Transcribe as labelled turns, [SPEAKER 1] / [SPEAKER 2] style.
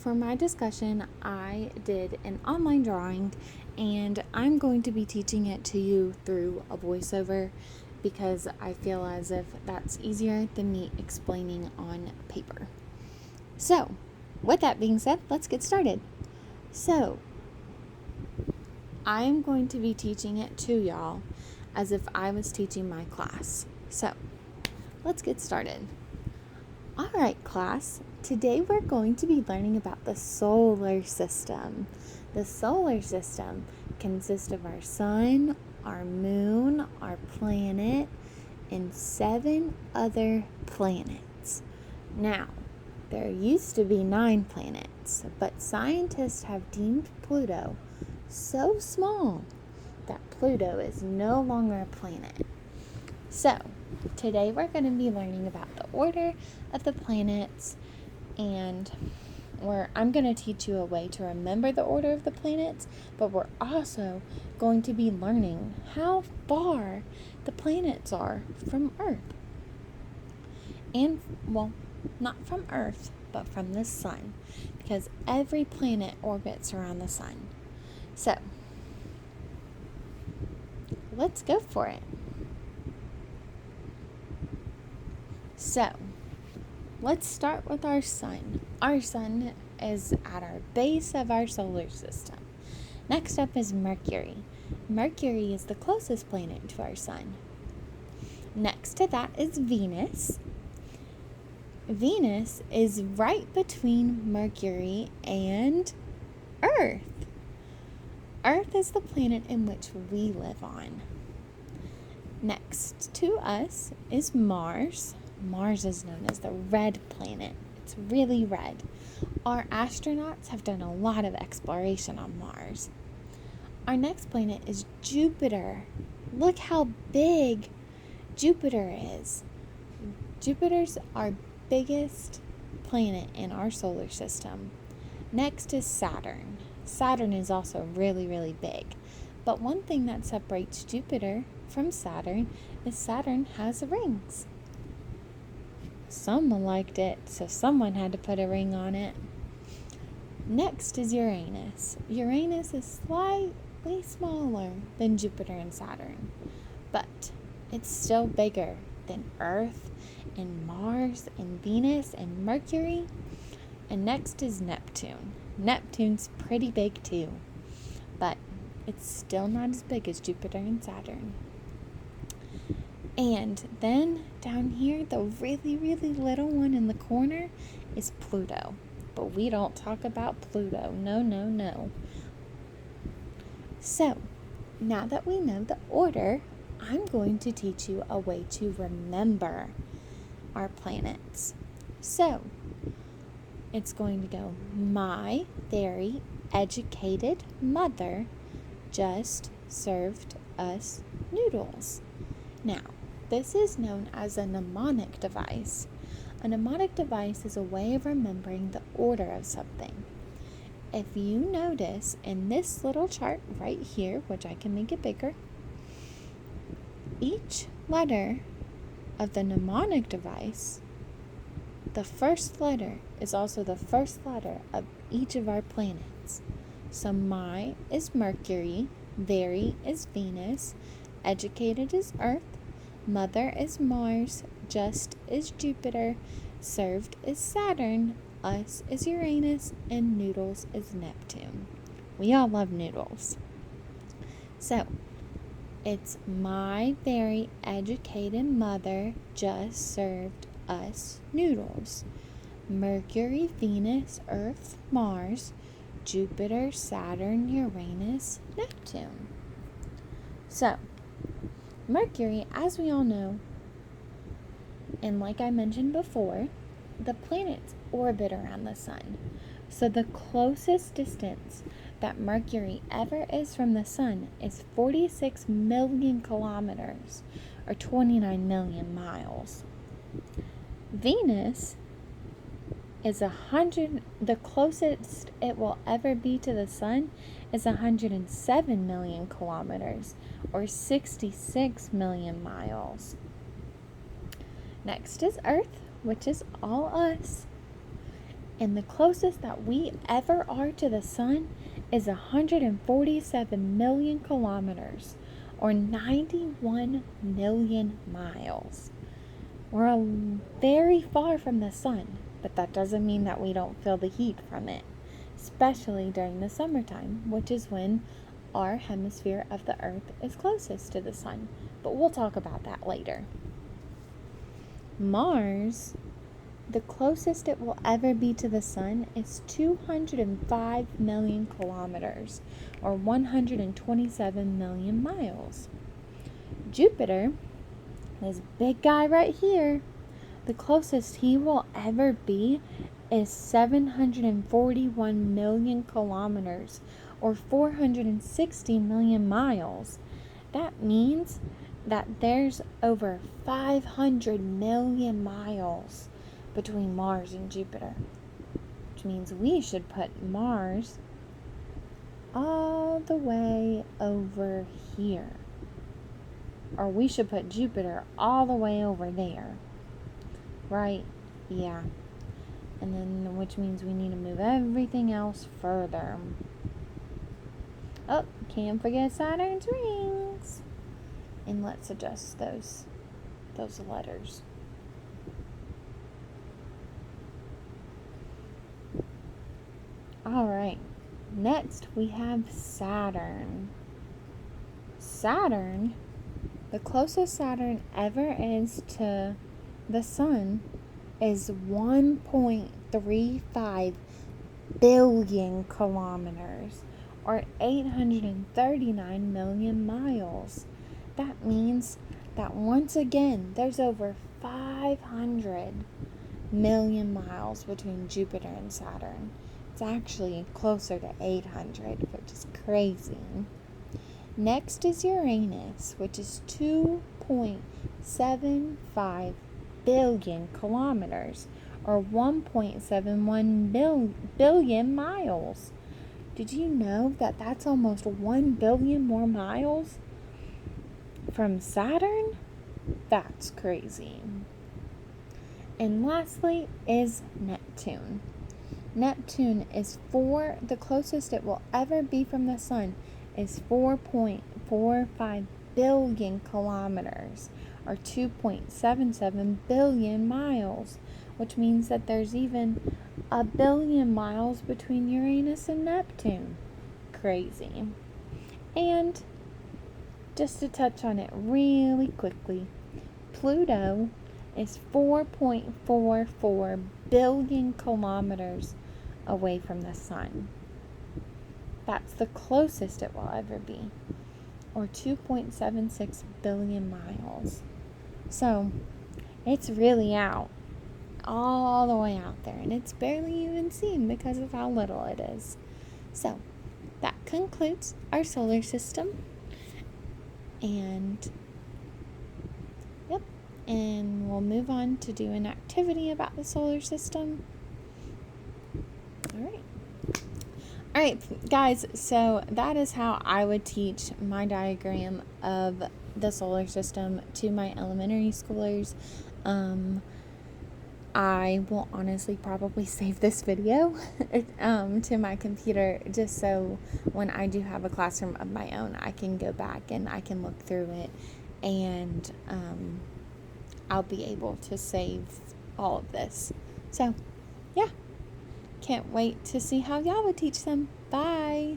[SPEAKER 1] For my discussion, I did an online drawing and I'm going to be teaching it to you through a voiceover because I feel as if that's easier than me explaining on paper. So, with that being said, let's get started. So, I'm going to be teaching it to y'all as if I was teaching my class. So, let's get started. All right, class. Today we're going to be learning about the solar system. The solar system consists of our sun, our moon, our planet, and 7 other planets. Now, there used to be 9 planets, but scientists have deemed Pluto so small that Pluto is no longer a planet. So, today we're going to be learning about the order of the planets, and I'm going to teach you a way to remember the order of the planets, but we're also going to be learning how far the planets are from Earth. And, well, not from Earth, but from the sun, because every planet orbits around the sun. So, let's go for it. So, let's start with our sun. Our sun is at our base of our solar system. Next up is Mercury. Mercury is the closest planet to our sun. Next to that is Venus. Venus is right between Mercury and Earth. Earth is the planet in which we live on. Next to us is Mars. Mars is known as the red planet. It's really red. Our astronauts have done a lot of exploration on Mars. Our next planet is Jupiter. Look how big Jupiter is. Jupiter's our biggest planet in our solar system. Next is Saturn. Saturn is also really, really big. But one thing that separates Jupiter from Saturn is Saturn has rings. Someone liked it, so someone had to put a ring on it. Next is Uranus. Uranus is slightly smaller than Jupiter and Saturn, but it's still bigger than Earth and Mars and Venus and Mercury. And next is Neptune. Neptune's pretty big too, but it's still not as big as Jupiter and Saturn. And then down here, the really, really little one in the corner is Pluto. But we don't talk about Pluto. No. So, now that we know the order, I'm going to teach you a way to remember our planets. So, it's going to go, my very educated mother just served us noodles. Now, this is known as a mnemonic device. A mnemonic device is a way of remembering the order of something. If you notice in this little chart right here, which I can make it bigger, each letter of the mnemonic device, the first letter is also the first letter of each of our planets. So my is Mercury, very is Venus, educated is Earth, mother is Mars, just is Jupiter, served is Saturn, us is Uranus, and noodles is Neptune. We all love noodles. So, it's my very educated mother just served us noodles. Mercury, Venus, Earth, Mars, Jupiter, Saturn, Uranus, Neptune. So, Mercury, as we all know, and like I mentioned before, the planets orbit around the sun. So the closest distance that Mercury ever is from the sun is 46 million kilometers, or 29 million miles. Venus is the closest it will ever be to the sun is 107 million kilometers, or 66 million miles. Next is Earth, which is all us, And the closest that we ever are to the sun is 147 million kilometers, or 91 million miles. We're very far from the sun, but that doesn't mean that we don't feel the heat from it, especially during the summertime, which is when our hemisphere of the Earth is closest to the sun. But we'll talk about that later. Mars, the closest it will ever be to the sun, is 205 million kilometers, or 127 million miles. Jupiter, this big guy right here, the closest he will ever be is 741 million kilometers, or 460 million miles. That means that there's over 500 million miles between Mars and Jupiter, which means we should put Mars all the way over here. Or we should put Jupiter all the way over there. Right? Yeah. And then, which means we need to move everything else further. Oh, can't forget Saturn's rings. And let's adjust those letters. All right. Next, we have Saturn. Saturn, the closest Saturn ever is to the sun, is 1.35 billion kilometers, or 839 million miles. That means that once again, there's over 500 million miles between Jupiter and Saturn. It's actually closer to 800, which is crazy. Next is Uranus, which is 2.75 billion kilometers, or 1.71 billion miles. Did you know that that's almost 1 billion more miles from Saturn? That's crazy. And lastly is Neptune. Neptune is the closest it will ever be from the sun is 4.45 billion kilometers, or 2.77 billion miles, which means that there's even 1 billion miles between Uranus and Neptune. Crazy. And just to touch on it really quickly, Pluto is 4.44 billion kilometers away from the sun. That's the closest it will ever be, or 2.76 billion miles. So, it's really out, all the way out there, and it's barely even seen because of how little it is. So, that concludes our solar system. And we'll move on to do an activity about the solar system. All right, guys, so that is how I would teach my diagram of the solar system to my elementary schoolers. I will honestly probably save this video to my computer, just so when I do have a classroom of my own, I can go back and I can look through it, and I'll be able to save all of this. So, yeah. Can't wait to see how y'all would teach them. Bye.